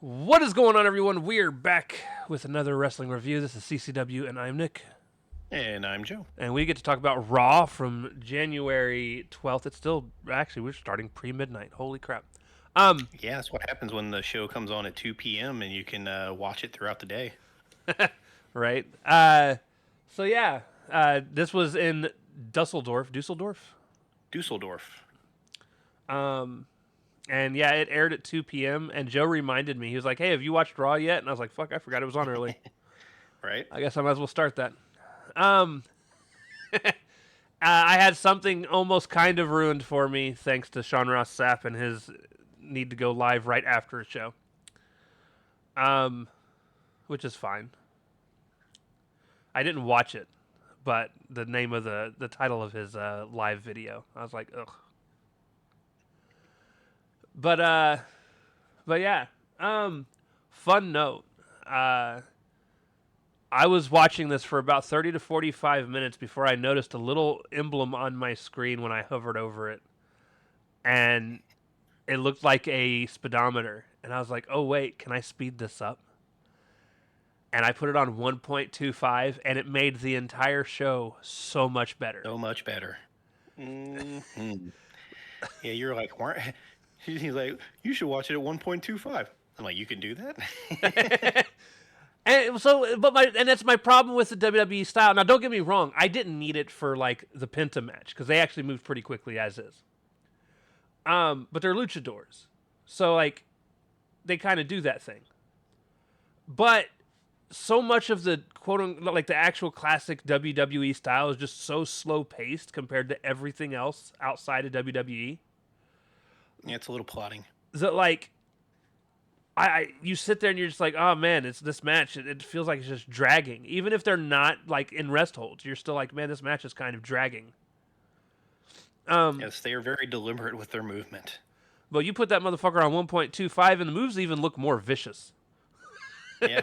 What is going on, everyone? We're back with another wrestling review. This is CCW, and I'm Nick. And I'm Joe. And we get to talk about Raw from January 12th. It's still, actually, we're starting pre-midnight. Holy crap. Yeah, that's what happens when the show comes on at 2 p.m. and you can watch it throughout the day. Right? So, yeah, this was in Dusseldorf. Dusseldorf. And, yeah, it aired at 2 p.m., and Joe reminded me. He was like, hey, have you watched Raw yet? And I was like, fuck, I forgot it was on early. Right? I guess I might as well start that. I had something almost kind of ruined for me thanks to Sean Ross Sapp and his need to go live right after a show. Which is fine. I didn't watch it, but the name of the title of his live video, I was like, ugh. But yeah. Fun note. I was watching this for about 30 to 45 minutes before I noticed a little emblem on my screen when I hovered over it. And it looked like a speedometer. And I was like, oh, wait, can I speed this up? And I put it on 1.25, and it made the entire show so much better. So much better. Mm-hmm. Yeah, you're like, he's like, you should watch it at 1.25. I'm like, you can do that? And so, and that's my problem with the WWE style. Now, don't get me wrong, I didn't need it for like the Penta match because they actually moved pretty quickly as is. But they're luchadors, so like they kind of do that thing. But so much of the like the actual classic WWE style is just so slow paced compared to everything else outside of WWE. Yeah, it's a little plotting. That like. You sit there and you're just like, oh man, it's this match. It feels like it's just dragging. Even if they're not like in rest holds, you're still like, man, this match is kind of dragging. Yes, they are very deliberate with their movement. But you put that motherfucker on 1.25, and the moves even look more vicious. Yeah,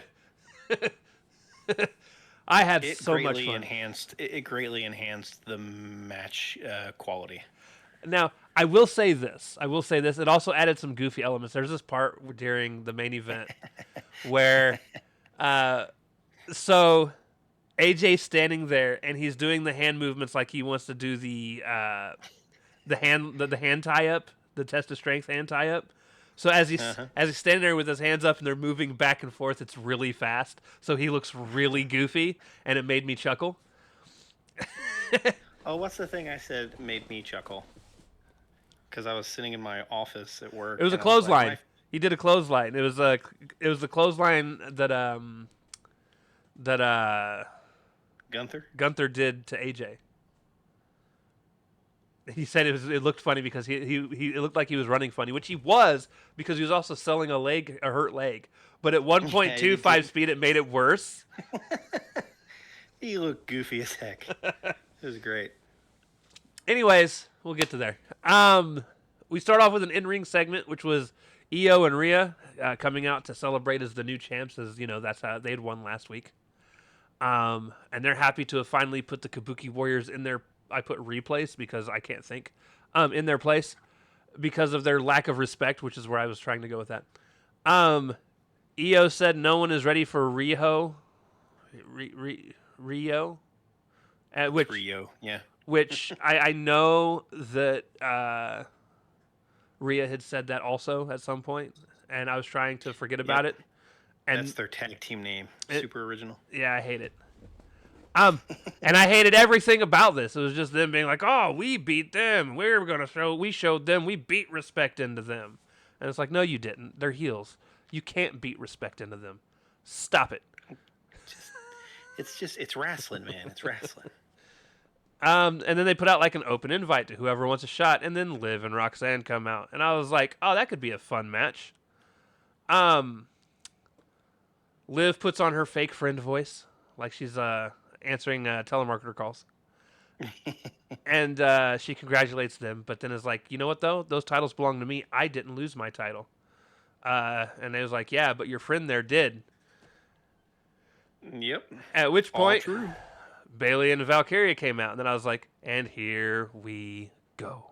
I had so much fun. It greatly enhanced the match quality. Now, I will say this. It also added some goofy elements. There's this part during the main event where, so AJ's standing there and he's doing the hand movements like he wants to do the hand tie up, the test of strength hand tie up. So as he's standing there with his hands up and they're moving back and forth, it's really fast. So he looks really goofy, and it made me chuckle. Oh, what's the thing I said made me chuckle? Because I was sitting in my office at work. It was a clothesline. Like, he did a clothesline. It was the clothesline that Gunther did to AJ. He said it looked funny because he it looked like he was running funny, which he was because he was also selling a hurt leg. But at 1.25 speed, it made it worse. He looked goofy as heck. It was great. Anyways, we'll get to there. We start off with an in-ring segment, which was Io and Rhea coming out to celebrate as the new champs, as you know, that's how they had won last week. And they're happy to have finally put the Kabuki Warriors in their, I put replace because I can't think, in their place because of their lack of respect, which is where I was trying to go with that. Io said no one is ready for Rio. Rio? Rio, yeah. Which I know that Rhea had said that also at some point, and I was trying to forget about it. And that's their tag team name. Super original. Yeah, I hate it. And I hated everything about this. It was just them being like, "Oh, we beat them. We showed them. We beat respect into them." And it's like, no, you didn't. They're heels. You can't beat respect into them. Stop it. It's wrestling, man. It's wrestling. And then they put out like an open invite to whoever wants a shot, and then Liv and Roxanne come out, and I was like, "Oh, that could be a fun match." Liv puts on her fake friend voice, like she's answering telemarketer calls, and she congratulates them, but then is like, "You know what though? Those titles belong to me. I didn't lose my title." And they was like, "Yeah, but your friend there did." Yep. At which point, all true. Bayley and Valkyria came out, and then I was like, and here we go.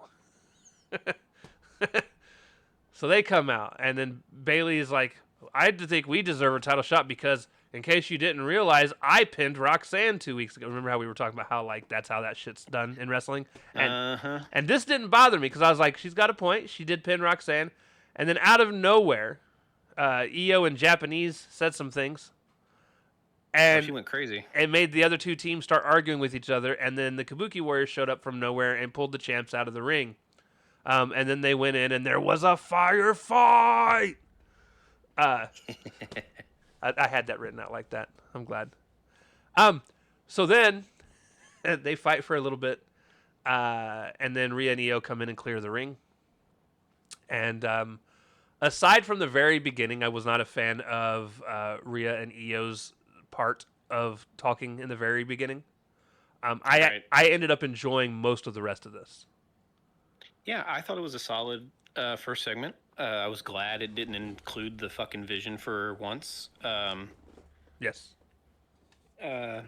So they come out, and then Bayley is like, I think we deserve a title shot because, in case you didn't realize, I pinned Roxanne 2 weeks ago. Remember how we were talking about how like that's how that shit's done in wrestling? And this didn't bother me because I was like, she's got a point. She did pin Roxanne, and then out of nowhere, Io in Japanese said some things, and she went crazy. It made the other two teams start arguing with each other, and then the Kabuki Warriors showed up from nowhere and pulled the champs out of the ring. And then they went in, and there was a firefight. I had that written out like that. I'm glad. So then they fight for a little bit, and then Rhea and Io come in and clear the ring. And aside from the very beginning, I was not a fan of Rhea and Io's part of talking in the very beginning. I ended up enjoying most of the rest of this. Yeah, I thought it was a solid first segment. I was glad it didn't include the fucking Vision for once. Yes. I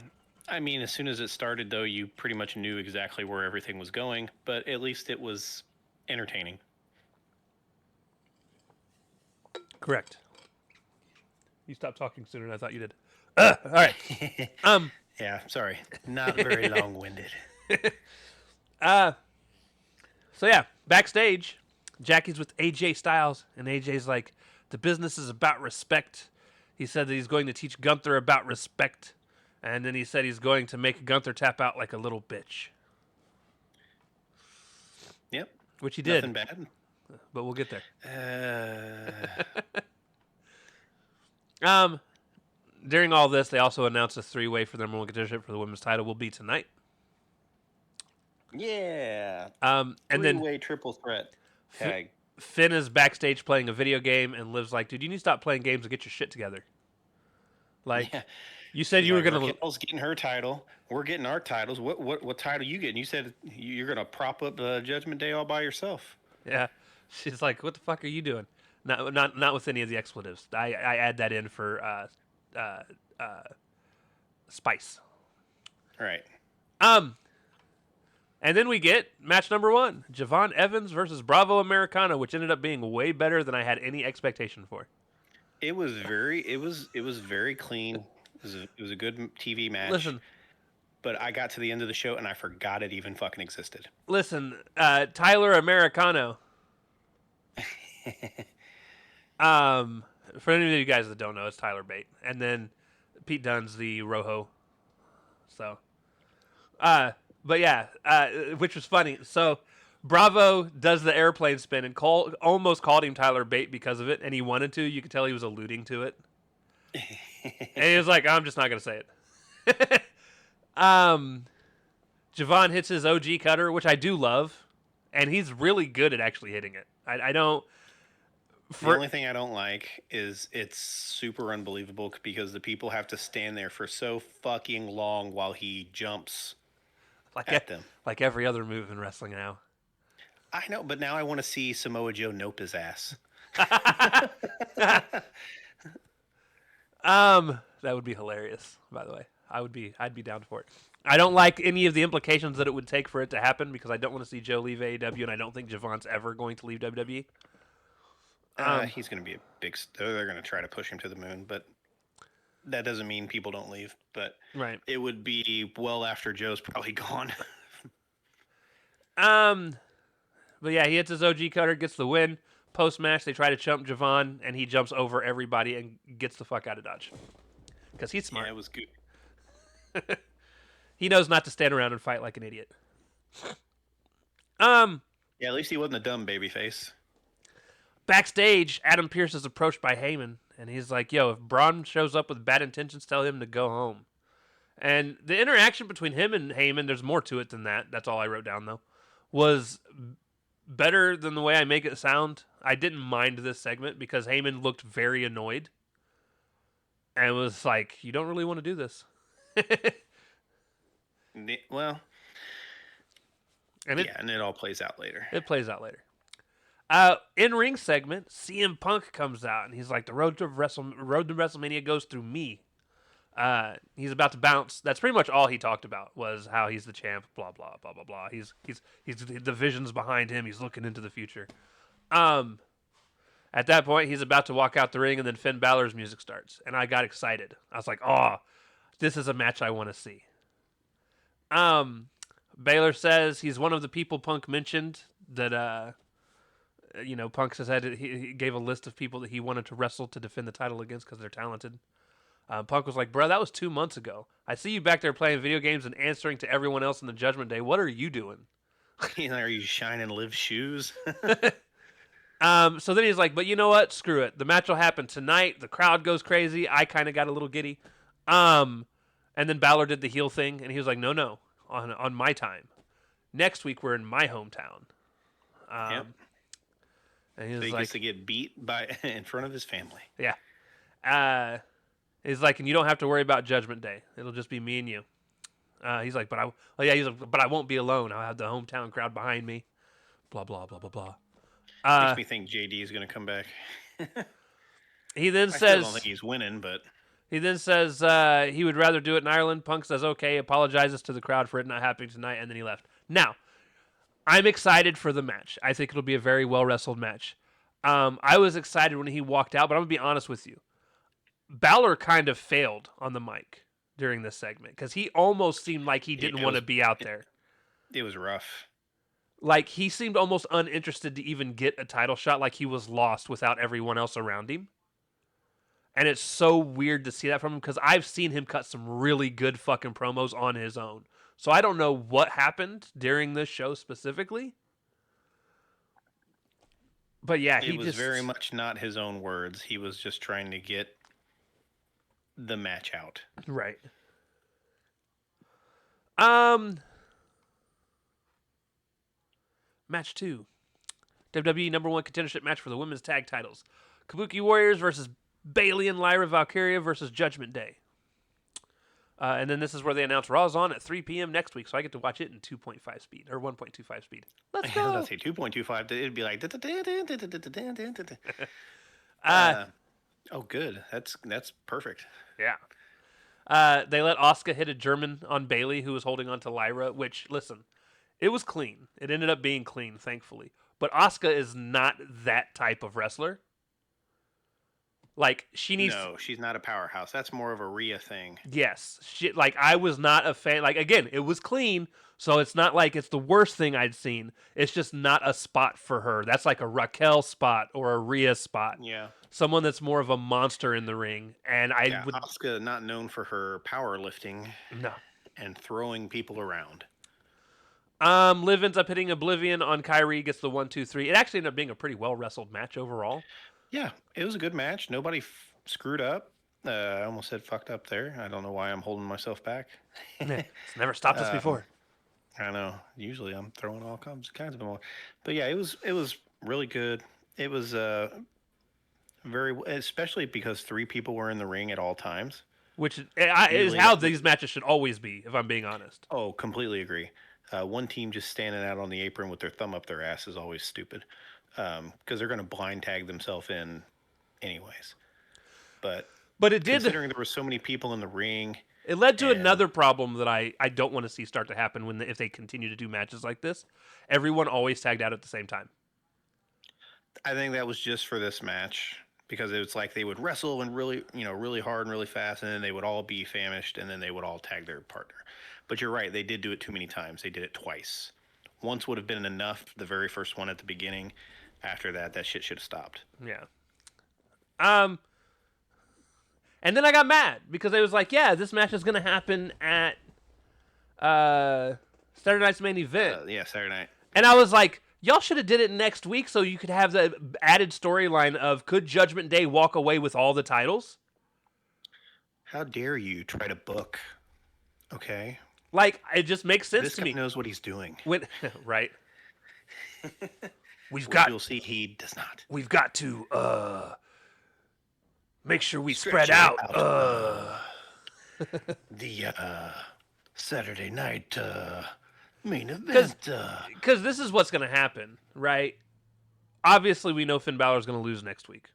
mean, as soon as it started, though, you pretty much knew exactly where everything was going, but at least it was entertaining. Correct. You stopped talking sooner than I thought you did. All right. Yeah, sorry. Not very long-winded. So yeah, backstage, Jackie's with AJ Styles, and AJ's like, the business is about respect. He said that he's going to teach Gunther about respect, and then he said he's going to make Gunther tap out like a little bitch. Yep. Which he did. Nothing bad. But we'll get there. During all this, they also announced a 3-way for their number one contendership for the women's title will be tonight. Yeah. And then 3-way triple threat tag. Finn is backstage playing a video game, and Liv's like, dude, you need to stop playing games and get your shit together. Like, yeah. You said you were going to... Raquel's getting her title. We're getting our titles. What title you getting? You said you're going to prop up Judgment Day all by yourself. Yeah. She's like, what the fuck are you doing? Not with any of the expletives. I add that in for spice. Right. And then we get match number 1, Javon Evans versus Bravo Americana, which ended up being way better than I had any expectation for. It was very clean. It was a good TV match. Listen, but I got to the end of the show and I forgot it even fucking existed. Listen, Tyler Americano. For any of you guys that don't know, it's Tyler Bate, and then Pete Dunne's the Rojo. So, but yeah, which was funny. So Bravo does the airplane spin and almost called him Tyler Bate because of it, and he wanted to. You could tell he was alluding to it. And he was like, I'm just not going to say it. Javon hits his OG cutter, which I do love, and he's really good at actually hitting it. I don't... The only thing I don't like is it's super unbelievable because the people have to stand there for so fucking long while he jumps at them. Like every other move in wrestling now. I know, but now I want to see Samoa Joe nope his ass. That would be hilarious, by the way. I'd be down for it. I don't like any of the implications that it would take for it to happen because I don't want to see Joe leave AEW, and I don't think Javon's ever going to leave WWE. He's going to be a big... They're going to try to push him to the moon, but that doesn't mean people don't leave. But right. It would be well after Joe's probably gone. But yeah, he hits his OG cutter, gets the win. Post-match, they try to chump Javon, and he jumps over everybody and gets the fuck out of Dodge. Because he's smart. Yeah, it was good. He knows not to stand around and fight like an idiot. Yeah, at least he wasn't a dumb babyface. Backstage, Adam Pearce is approached by Heyman, and he's like, yo, if Braun shows up with bad intentions, tell him to go home. And the interaction between him and Heyman, there's more to it than that. That's all I wrote down, though. Was better than the way I make it sound. I didn't mind this segment because Heyman looked very annoyed. And was like, you don't really want to do this. Well, and and it all plays out later. It plays out later. In-ring segment, CM Punk comes out, and he's like, the road to WrestleMania goes through me. He's about to bounce. That's pretty much all he talked about, was how he's the champ, blah, blah, blah, blah, blah. He's the vision's behind him. He's looking into the future. At that point, he's about to walk out the ring, and then Finn Balor's music starts, and I got excited. I was like, "Oh, this is a match I want to see." Baylor says he's one of the people Punk mentioned that Punk said he gave a list of people that he wanted to wrestle to defend the title against because they're talented. Punk was like, "Bro, that was 2 months ago. I see you back there playing video games and answering to everyone else in the Judgment Day. What are you doing?" Are you shining Liv's shoes? So then he's like, "But you know what? Screw it. The match will happen tonight. The crowd goes crazy. I kind of got a little giddy." And then Balor did the heel thing, and he was like, "No, on my time. Next week we're in my hometown." Yep. And he was so he like, gets to get beat in front of his family. Yeah. He's like, and you don't have to worry about Judgment Day. It'll just be me and you. He's like, but I won't be alone. I'll have the hometown crowd behind me. Blah blah blah blah blah. Makes me think JD is going to come back. He then I says, still don't think he's winning, but he then says he would rather do it in Ireland. Punk says, okay, apologizes to the crowd for it not happening tonight, and then he left. Now, I'm excited for the match. I think it'll be a very well wrestled match. I was excited when he walked out, but I'm gonna be honest with you. Balor kind of failed on the mic during this segment because he almost seemed like he didn't want to be out there. It was rough. Like, he seemed almost uninterested to even get a title shot, like he was lost without everyone else around him. And it's so weird to see that from him because I've seen him cut some really good fucking promos on his own. So I don't know what happened during this show specifically. But yeah, it was very much not his own words. He was just trying to get the match out. Right. Match 2. WWE number 1 contendership match for the women's tag titles. Kabuki Warriors versus Bayley and Lyra Valkyria versus Judgment Day. And then this is where they announce Raw's on at 3 p.m. next week, so I get to watch it in 2.5 speed, or 1.25 speed. Let's go! I was going to say 2.25, it'd be like... oh, good. That's perfect. Yeah. They let Asuka hit a German on Bayley, who was holding on to Lyra, which, listen, it was clean. It ended up being clean, thankfully. But Asuka is not that type of wrestler. Like, she needs... No, she's not a powerhouse. That's more of a Rhea thing. Yes. I was not a fan. Like, again, it was clean, so it's not like it's the worst thing I'd seen. It's just not a spot for her. That's like a Raquel spot or a Rhea spot. Yeah. Someone that's more of a monster in the ring. And Asuka not known for her powerlifting. No. And throwing people around. Liv ends up hitting Oblivion on Kyrie, gets the 1-2-3. It actually ended up being a pretty well-wrestled match overall. Yeah, it was a good match. Nobody screwed up. I almost said fucked up there. I don't know why I'm holding myself back. It's never stopped us before. I know. Usually I'm throwing all kinds of them. But yeah, it was really good. It was especially because 3 people were in the ring at all times. Which is how these matches should always be, if I'm being honest. Oh, completely agree. One team just standing out on the apron with their thumb up their ass is always stupid. Because they're going to blind tag themselves in anyways. But it did, considering there were so many people in the ring, it led to another problem that I don't want to see start to happen if they continue to do matches like this. Everyone always tagged out at the same time. I think that was just for this match because it was like they would wrestle and really hard and really fast, and then they would all be famished, and then they would all tag their partner. But you're right, they did do it too many times. They did it twice. Once would have been enough, the very first one at the beginning. After that shit should have stopped. Yeah. And then I got mad because I was like, yeah, this match is going to happen at Saturday Night's main event. Yeah, Saturday night. And I was like, y'all should have did it next week so you could have the added storyline of could Judgment Day walk away with all the titles? How dare you try to book, okay? Like, it just makes sense to me. This guy knows what he's doing. Right. You'll see he does not. We've got to make sure we spread out. The Saturday night main event. Because this is what's going to happen, right? Obviously, we know Finn Balor's going to lose next week.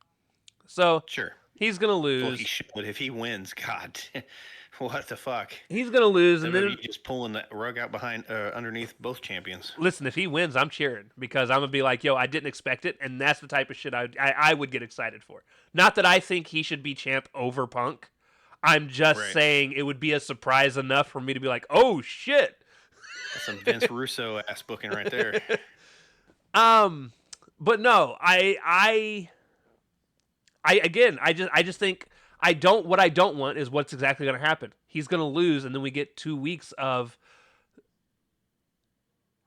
So sure. He's gonna Well, he lose. should. If he wins, God, what the fuck? He's gonna lose, and then WWE just pulling the rug out behind, underneath both champions. listen. If he wins, I'm cheering because I'm gonna be like, yo, I didn't expect it, and that's the type of shit I would get excited for. Not that I think he should be champ over Punk. I'm just Right. saying it would be a surprise enough for me to be like, oh shit. That's some Vince Russo ass booking right there. But no, I just think what I don't want is what's exactly going to happen. He's going to lose, and then we get 2 weeks of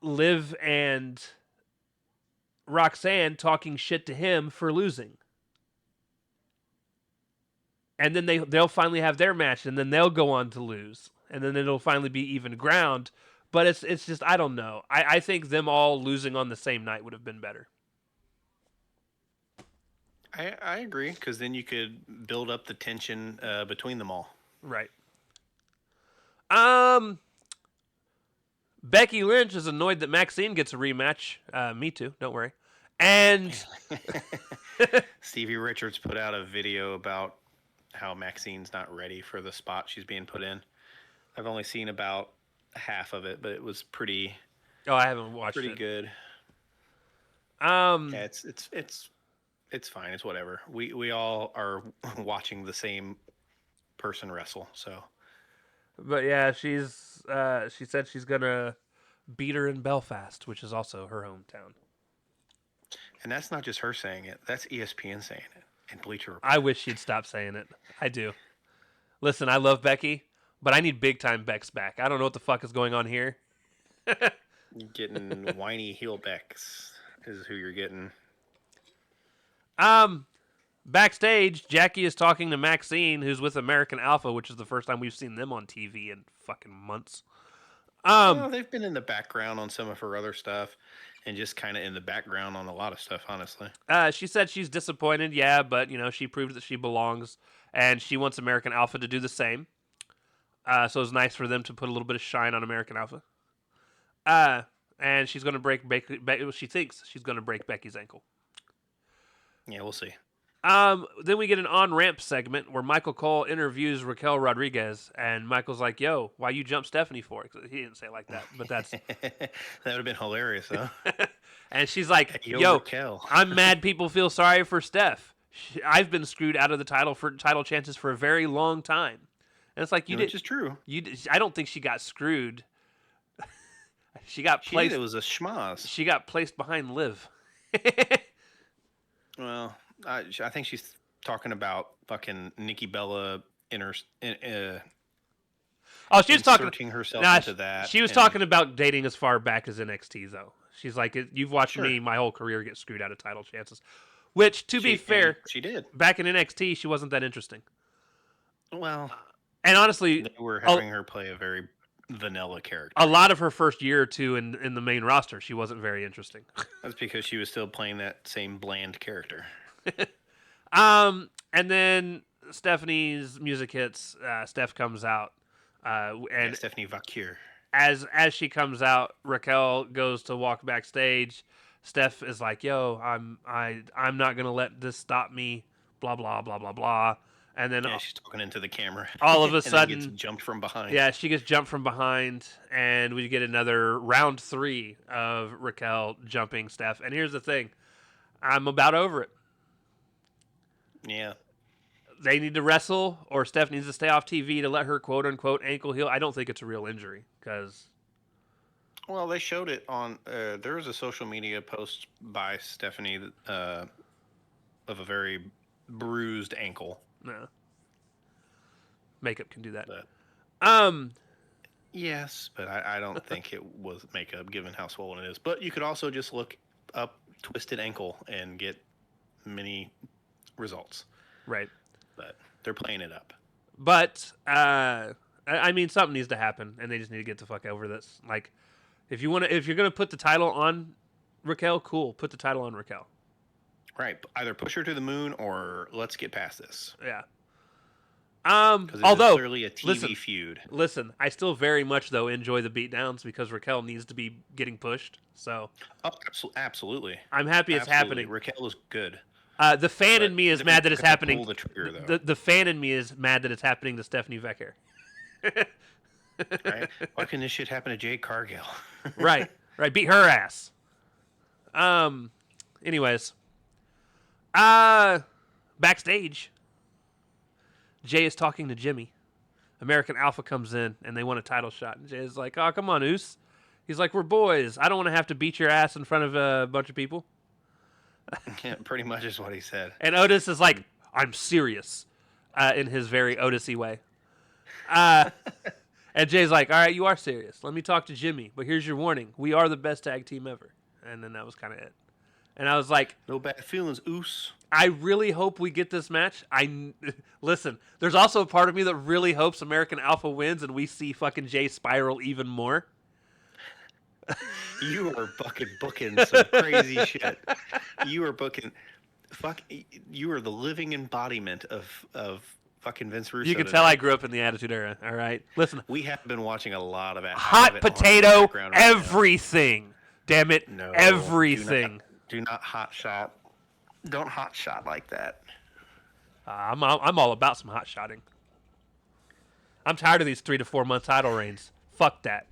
Liv and Roxanne talking shit to him for losing. And then they'll finally have their match, and then they'll go on to lose, and then it'll finally be even ground. But it's just I don't know. I think them all losing on the same night would have been better. I agree, because then you could build up the tension between them all. Right. Becky Lynch is annoyed that Maxine gets a rematch. Me too. Don't worry. And Stevie Richards put out a video about how Maxine's not ready for the spot she's being put in. I've only seen about half of it, but it was pretty I haven't watched pretty it. good. Yeah, It's fine. It's whatever. We all are watching the same person wrestle, so. but yeah, she said she's gonna beat her in Belfast, which is also her hometown. And that's not just her saying it. That's ESPN saying it. And Bleacher Report. I wish she'd stop saying it. I do. Listen, I love Becky, but I need big time Bex back. I don't know what the fuck is going on here. Getting whiny heel Bex is who you're getting. Backstage, Jackie is talking to Maxine, who's with American Alpha, which is the first time we've seen them on TV in fucking months. Well, they've been in the background on some of her other stuff, and just kind of in the background on a lot of stuff, honestly. She said she's disappointed, yeah, but she proved that she belongs, and she wants American Alpha to do the same. So it's nice for them to put a little bit of shine on American Alpha. And she's going to break she thinks she's going to break Becky's ankle. Yeah, we'll see. Then we get an on-ramp segment where Michael Cole interviews Raquel Rodriguez, and Michael's like, yo, why you jump Stephanie for? He didn't say it like that, but that's... That would have been hilarious, though. And she's like, Yo, yo, Raquel. I'm mad people feel sorry for Steph. I've been screwed out of the title chances for a very long time. And it's like, Which is true. I don't think she got screwed. She got placed... It was a schmoz. She got placed behind Liv. Well... I think she's talking about fucking Nikki Bella she was talking herself into that. She was talking about dating as far back as NXT, though. She's like, you've watched me my whole career get screwed out of title chances. Which, to be fair, she did. Back in NXT, she wasn't that interesting. Well, and honestly, they were having her play a very vanilla character. A lot of her first year or two in the main roster, she wasn't very interesting. That's because she was still playing that same bland character. And then Stephanie's music hits. Steph comes out, and Stephanie Vaquer. As she comes out, Raquel goes to walk backstage. Steph is like, "Yo, I'm not gonna let this stop me." Blah blah blah blah blah. And then she's talking into the camera. All of a and sudden, gets jumped from behind. Yeah, she gets jumped from behind, and we get another round 3 of Raquel jumping Steph. And here's the thing, I'm about over it. Yeah. They need to wrestle, or Steph needs to stay off TV to let her quote-unquote ankle heal. I don't think it's a real injury, because... Well, they showed it on... there was a social media post by Stephanie of a very bruised ankle. No. Makeup can do that. Yes, but I don't think it was makeup, given how swollen it is. But you could also just look up twisted ankle and get many results. Right. But they're playing it up. But I mean, something needs to happen, and they just need to get the fuck over this. Like, if you're gonna put the title on Raquel, cool, put the title on Raquel. Right. Either push her to the moon, or let's get past this. Yeah. Although clearly a TV feud. Listen, I still very much though enjoy the beatdowns because Raquel needs to be getting pushed. So. Oh, absolutely. I'm happy it's happening. Raquel is good. The fan in me is mad that it's happening. Pull the trigger, though. The fan in me is mad that it's happening to Stephanie Vecher. Right? Why couldn't this shit happen to Jade Cargill? Right. Beat her ass. Anyways. Backstage, Jay is talking to Jimmy. American Alpha comes in, and they want a title shot. And Jay is like, oh, come on, Oos. He's like, we're boys. I don't want to have to beat your ass in front of a bunch of people. Yeah, pretty much is what he said. And Otis is like, I'm serious, in his very Otis-y way. And Jay's like, all right, you are serious. Let me talk to Jimmy. But here's your warning. We are the best tag team ever. And then that was kind of it. And I was like, no bad feelings, Oos. I really hope we get this match. Listen, there's also a part of me that really hopes American Alpha wins and we see fucking Jay spiral even more. You are booking some crazy shit. You are booking... you are the living embodiment of fucking Vince Russo. You can tell I grew up in the Attitude Era, all right? Listen. We have been watching a lot of it. Hot potato, everything. Damn it, no, everything. Do not hot shot. Don't hot shot like that. I'm all about some hot shotting. I'm tired of these 3 to 4 month title reigns. Fuck that.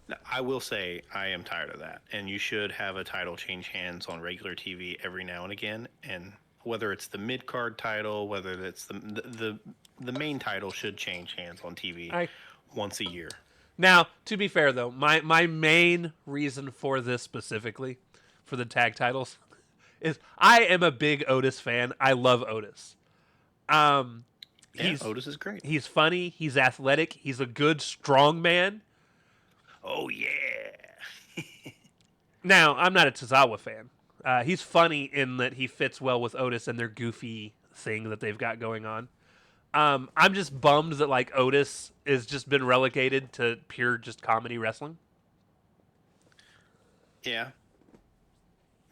Now, I will say I am tired of that, and you should have a title change hands on regular TV every now and again. And whether it's the mid card title, whether it's the main title, should change hands on TV once a year. Now, to be fair though, my main reason for this specifically, for the tag titles, is I am a big Otis fan. I love Otis. Otis is great. He's funny. He's athletic. He's a good, strong man. Oh, yeah. Now, I'm not a Tozawa fan. He's funny in that he fits well with Otis and their goofy thing that they've got going on. I'm just bummed that like Otis has just been relegated to pure just comedy wrestling. Yeah.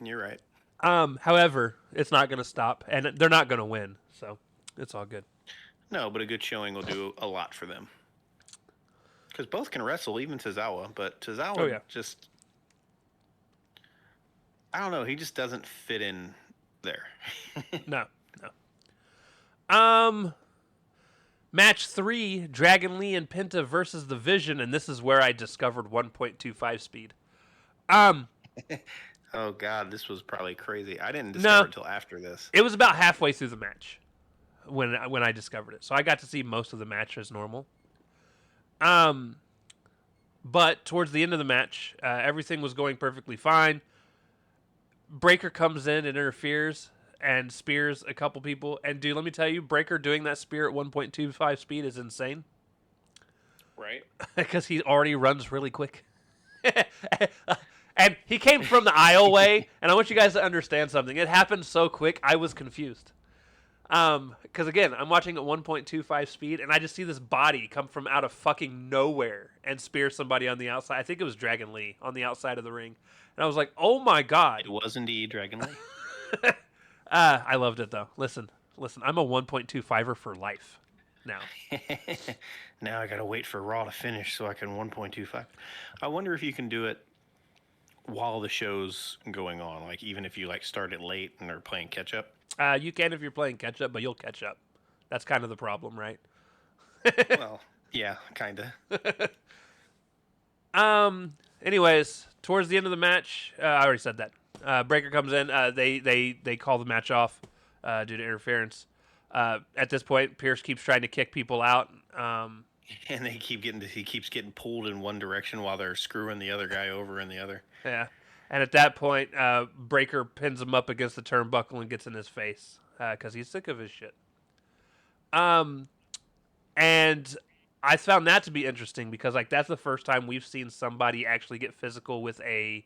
You're right. However, it's not going to stop, and they're not going to win, so it's all good. No, but a good showing will do a lot for them. Because both can wrestle, even Tozawa, but Tozawa just... I don't know, he just doesn't fit in there. No. Match 3, Dragon Lee and Penta versus The Vision, and this is where I discovered 1.25 speed. Oh, God, this was probably crazy. I didn't discover it until after this. It was about halfway through the match when I discovered it. So I got to see most of the match as normal. But towards the end of the match, everything was going perfectly fine. Breaker comes in and interferes and spears a couple people. And, dude, let me tell you, Breaker doing that spear at 1.25 speed is insane. Right. Because he already runs really quick. And he came from the aisleway, and I want you guys to understand something. It happened so quick, I was confused. Because, again, I'm watching at 1.25 speed, and I just see this body come from out of fucking nowhere and spear somebody on the outside. I think it was Dragon Lee on the outside of the ring. And I was like, oh, my God. It was indeed Dragon Lee. I loved it, though. Listen, I'm a 1.25er for life now. Now I got to wait for Raw to finish so I can 1.25. I wonder if you can do it while the show's going on, like even if you like start it late and are playing catch up. You can if you're playing catch up, but you'll catch up. That's kind of the problem, right? Well, yeah, kind of. Anyways, towards the end of the match, I already said that. Breaker comes in. They call the match off due to interference. At this point, Pierce keeps trying to kick people out. And he keeps getting pulled in one direction while they're screwing the other guy over in the other. Yeah. And at that point, Breaker pins him up against the turnbuckle and gets in his face because he's sick of his shit. And I found that to be interesting because like that's the first time we've seen somebody actually get physical with a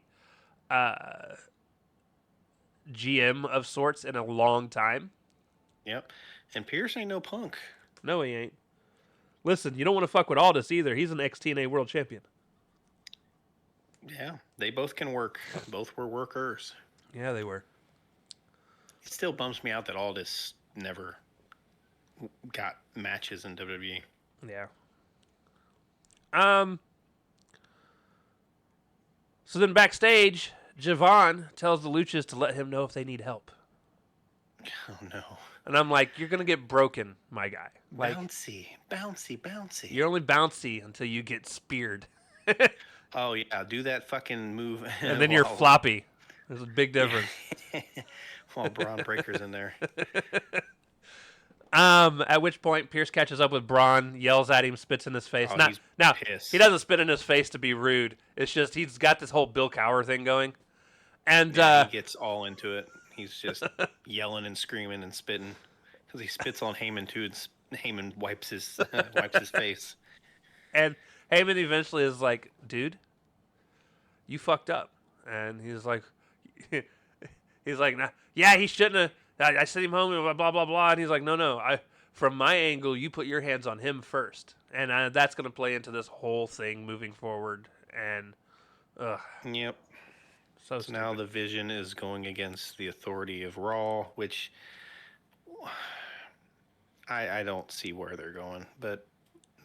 GM of sorts in a long time. Yep. And Pierce ain't no punk. No, he ain't. Listen, you don't want to fuck with Aldis either. He's an ex-TNA world champion. Yeah, they both can work. Both were workers. Yeah, they were. It still bums me out that Aldis never got matches in WWE. Yeah. So then backstage, Javon tells the Luchas to let him know if they need help. Oh no. And I'm like, you're going to get broken, my guy. Like, bouncy. you're only bouncy until you get speared. Oh yeah, do that fucking move. And then you're floppy. There's a big difference. While Braun Breaker's in there. At which point Pierce catches up with Braun, yells at him, spits in his face. Oh, Now, he's pissed. he doesn't spit in his face to be rude. It's just he's got this whole Bill Cowher thing going. And he gets all into it. He's just yelling and screaming and spitting because he spits on Heyman too. And Heyman wipes his face. And Heyman eventually is like, "Dude, you fucked up." And he's like, nah, "Yeah, he shouldn't have. I sent him home and blah blah blah." And he's like, "No. From my angle, you put your hands on him first, and that's going to play into this whole thing moving forward." And, Yep. So now the Vision is going against the authority of Raw, which I don't see where they're going, but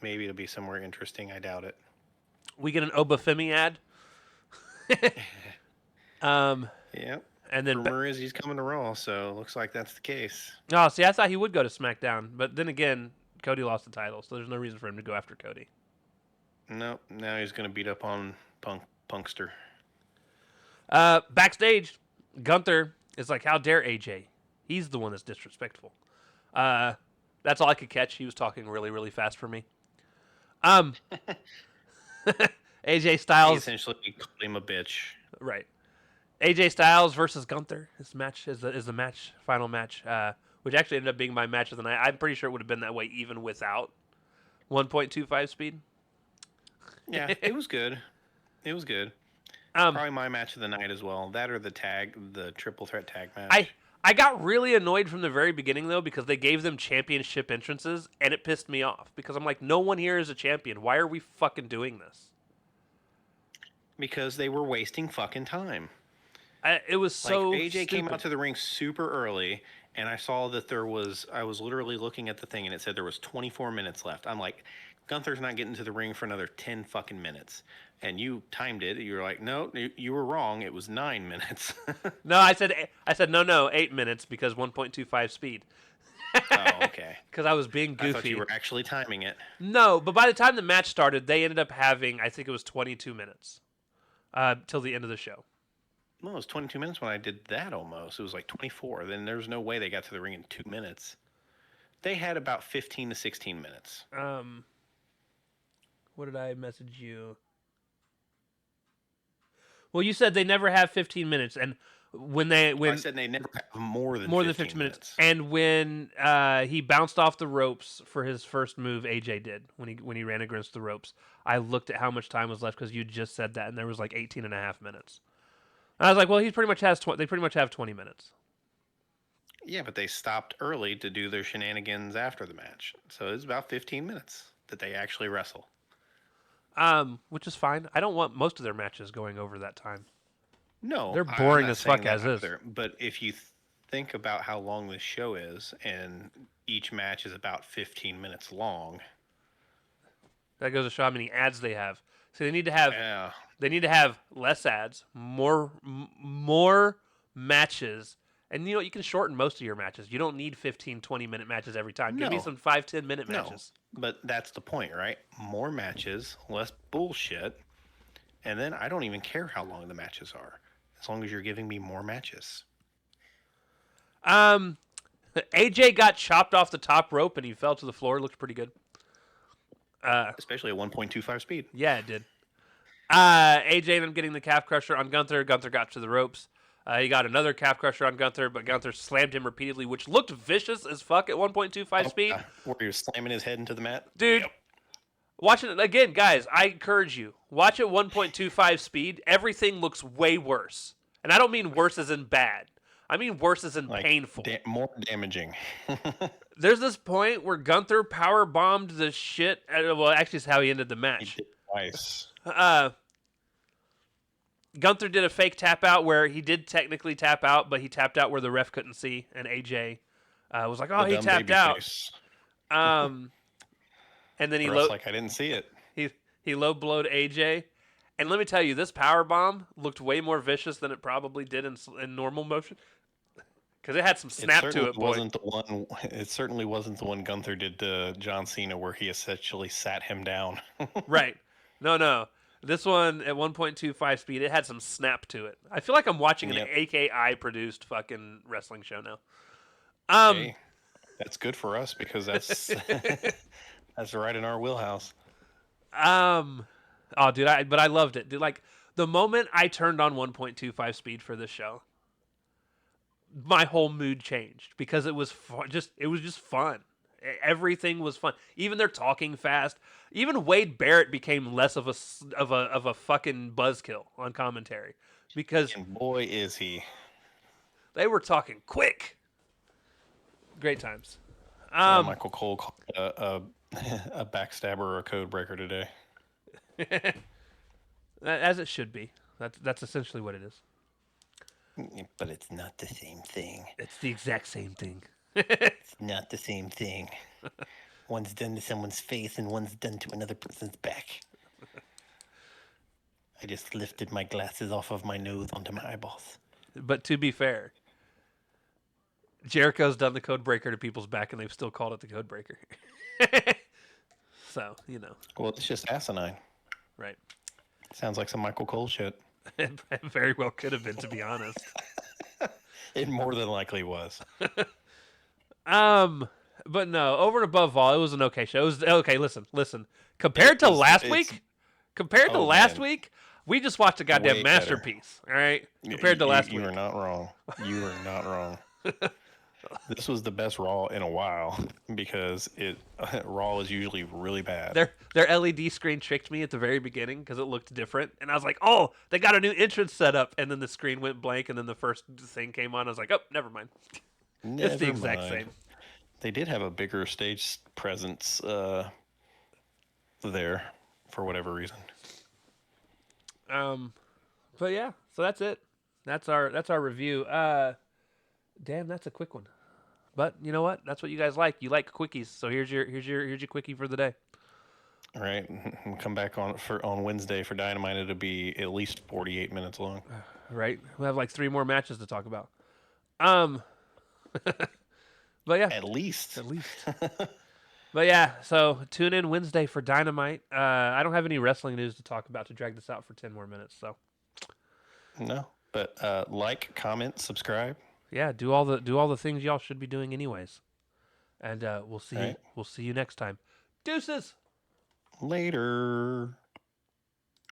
maybe it'll be somewhere interesting. I doubt it. We get an Obafemi ad. Yep. And then rumor is he's coming to Raw, so it looks like that's the case. Oh, see, I thought he would go to SmackDown, but then again, Cody lost the title, so there's no reason for him to go after Cody. Nope. Now he's going to beat up on Punkster. Backstage, Gunther is like, "How dare AJ? He's the one that's disrespectful." That's all I could catch. He was talking really, really fast for me. AJ Styles He essentially called him a bitch. Right. AJ Styles versus Gunther. This match is the final match, which actually ended up being my match of the night. I'm pretty sure it would have been that way even without 1.25 speed. Yeah, it was good. It was good. Probably my match of the night as well. That or the triple threat tag match. I got really annoyed from the very beginning, though, because they gave them championship entrances, and it pissed me off. Because I'm like, no one here is a champion. Why are we fucking doing this? Because they were wasting fucking time. It was so AJ stupid. came out to the ring super early, and I saw that I was literally looking at the thing, and it said there was 24 minutes left. I'm like, Gunther's not getting to the ring for another 10 fucking minutes. And you timed it. You were like, no, you were wrong. It was 9 minutes. No, I said no, 8 minutes because 1.25 speed. Oh, okay. Because I was being goofy. I thought you were actually timing it. No, but by the time the match started, they ended up having, I think it was 22 minutes till the end of the show. No, it was 22 minutes when I did that almost. It was like 24. Then there was no way they got to the ring in 2 minutes. They had about 15 to 16 minutes. What did I message you? Well, you said they never have 15 minutes, and I said they never have more than 15 minutes. And when he bounced off the ropes for his first move, AJ did when he ran against the ropes. I looked at how much time was left because you just said that, and there was like 18 and a half minutes. And I was like, well, they pretty much have 20 minutes. Yeah, but they stopped early to do their shenanigans after the match, so it was about 15 minutes that they actually wrestle. Which is fine. I don't want most of their matches going over that time. No, they're boring as fuck as is. But if you think about how long this show is, and each match is about 15 minutes long, that goes to show how many ads they have. So they need to have less ads, more matches, and you can shorten most of your matches. You don't need 15, 20-minute matches every time. Give me some 5, 10-minute matches. But that's the point, right? More matches, less bullshit, and then I don't even care how long the matches are, as long as you're giving me more matches. AJ got chopped off the top rope and he fell to the floor. It looked pretty good. Especially at 1.25 speed. Yeah, it did. AJ ended up getting the calf crusher on Gunther. Gunther got to the ropes. He got another calf crusher on Gunther, but Gunther slammed him repeatedly, which looked vicious as fuck at 1.25 speed. Where he was slamming his head into the mat? Dude, watching it again, guys, I encourage you. Watch at 1.25 speed. Everything looks way worse. And I don't mean worse as in bad. I mean worse as in painful. More damaging. There's this point where Gunther power bombed the shit. Well, actually, it's how he ended the match. He did twice. Gunther did a fake tap out where he did technically tap out, but he tapped out where the ref couldn't see, and AJ was like, "Oh, he tapped out." And then he like I didn't see it. He low blowed AJ, And let me tell you, this power bomb looked way more vicious than it probably did in normal motion. Because it had some snap to it, boy. It certainly wasn't the one Gunther did to John Cena, where he essentially sat him down. Right. No. This one at 1.25 speed, it had some snap to it. I feel like I'm watching an AKI produced fucking wrestling show now. Hey, that's good for us because that's that's right in our wheelhouse. Oh, dude, I loved it, dude. Like the moment I turned on 1.25 speed for this show, my whole mood changed because it was it was just fun. Everything was fun. Even they're talking fast. Even Wade Barrett became less of a fucking buzzkill on commentary because and boy is he. They were talking quick. Great times. Michael Cole called a backstabber or a code breaker today. As it should be. That's essentially what it is. But it's not the same thing. It's the exact same thing. It's not the same thing. One's done to someone's face and one's done to another person's back. I just lifted my glasses off of my nose onto my eyeballs. But to be fair, Jericho's done the code breaker to people's back and they've still called it the code breaker. So, you know. Well, it's just asinine. Right. Sounds like some Michael Cole shit. It very well could have been, to be honest. It more than likely was. But no, over and above all, it was an okay show. It was okay. Listen. Compared to last week, we just watched a goddamn way masterpiece. All right, compared to last week, you are not wrong. You are not wrong. This was the best Raw in a while because Raw is usually really bad. Their LED screen tricked me at the very beginning because it looked different, and I was like, "Oh, they got a new entrance set up," and then the screen went blank, and then the first thing came on. I was like, "Oh, never mind." It's the exact same. They did have a bigger stage presence there for whatever reason. But yeah, so that's it. That's our review. Damn, that's a quick one. But you know what? That's what you guys like. You like quickies. So here's your quickie for the day. All right, we'll come back on Wednesday for Dynamite. It'll be at least 48 minutes long. Right. We'll have like 3 more matches to talk about. But yeah. At least. But yeah, so tune in Wednesday for Dynamite. I don't have any wrestling news to talk about to drag this out for 10 more minutes. So. No, but like, comment, subscribe. Yeah, do all the things y'all should be doing anyways. And we'll see you next time. Deuces. Later.